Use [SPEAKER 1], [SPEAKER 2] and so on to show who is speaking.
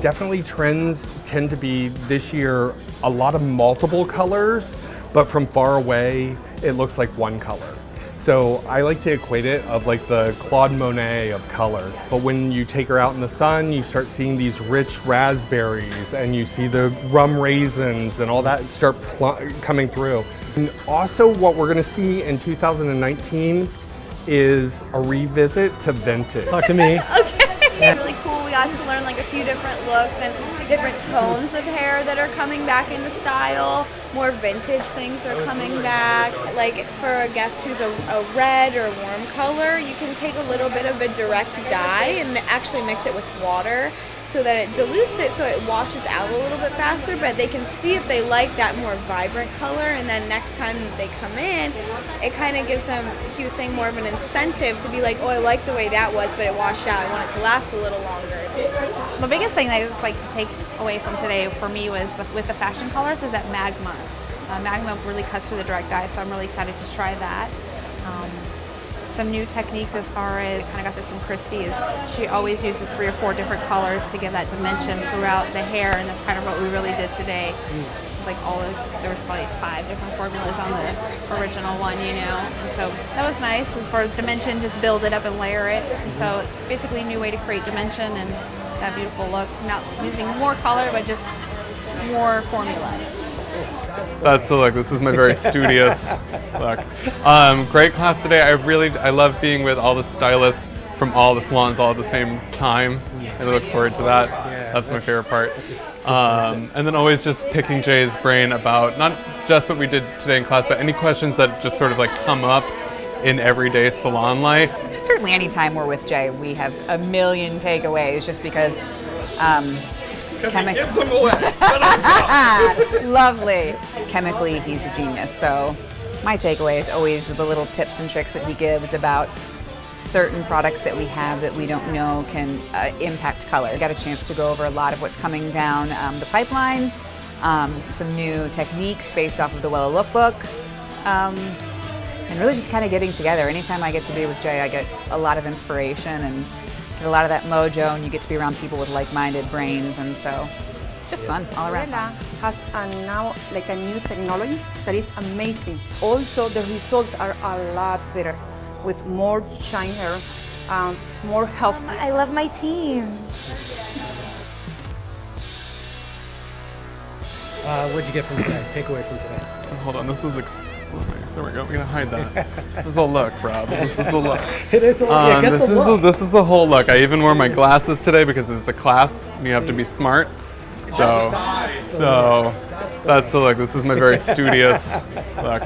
[SPEAKER 1] definitely trends tend to be this year a lot of multiple colors, but from far away, it looks like one color. So I like to equate it of like the Claude Monet of color. But when you take her out in the sun, you start seeing these rich raspberries and you see the rum raisins and all that start coming through. And also what we're gonna see in 2019 is a revisit to vintage.
[SPEAKER 2] Talk to me.
[SPEAKER 3] Okay. Really cool. We got to learn like a few different looks and different tones of hair that are coming back into style. More vintage things are coming back. Like for a guest who's a red or warm color, you can take a little bit of a direct dye and actually mix it with water so that it dilutes it so it washes out a little bit faster, but they can see if they like that more vibrant color, and then next time they come in, it kind of gives them, he was saying, more of an incentive to be like, oh, I like the way that was, but it washed out. I want it to last a little longer.
[SPEAKER 4] The biggest thing that I just like to take away from today for me was with the fashion colors is that magma. Magma really cuts through the direct dye, so I'm really excited to try that. Some new techniques as far as, I kind of got this from Christy, is she always uses 3 or 4 different colors to give that dimension throughout the hair, and that's kind of what we really did today. Like there was probably 5 different formulas on the original one, you know, and so that was nice as far as dimension, just build it up and layer it. And so it's basically a new way to create dimension and that beautiful look, not using more color, but just more formulas.
[SPEAKER 5] That's the look. This is my very studious look. Great class today. I love being with all the stylists from all the salons all at the same time. I look forward to that. That's my favorite part. And then always just picking Jay's brain about not just what we did today in class, but any questions that just sort of like come up in everyday salon life.
[SPEAKER 6] Certainly anytime we're with Jay, we have a million takeaways just because
[SPEAKER 1] He gives them away.
[SPEAKER 6] lovely. Chemically, he's a genius. So my takeaway is always the little tips and tricks that he gives about certain products that we have that we don't know can impact color. I got a chance to go over a lot of what's coming down the pipeline, some new techniques based off of the Wella Lookbook, and really just kind of getting together. Anytime I get to be with Jay, I get a lot of inspiration and get a lot of that mojo, and you get to be around people with like-minded brains, and so just fun all around.
[SPEAKER 7] Aveda has now like a new technology that is amazing. Also, the results are a lot better with more shine hair, more healthy.
[SPEAKER 3] I love my team.
[SPEAKER 2] What'd you get from today? Takeaway from today?
[SPEAKER 5] Hold on, this is there we go. We're gonna hide that. This is the look, Rob. This is the look.
[SPEAKER 2] It is a look.
[SPEAKER 5] This is the whole look. I even wore my glasses today because it's a class and you have to be smart. So that's the look. This is my very studious look.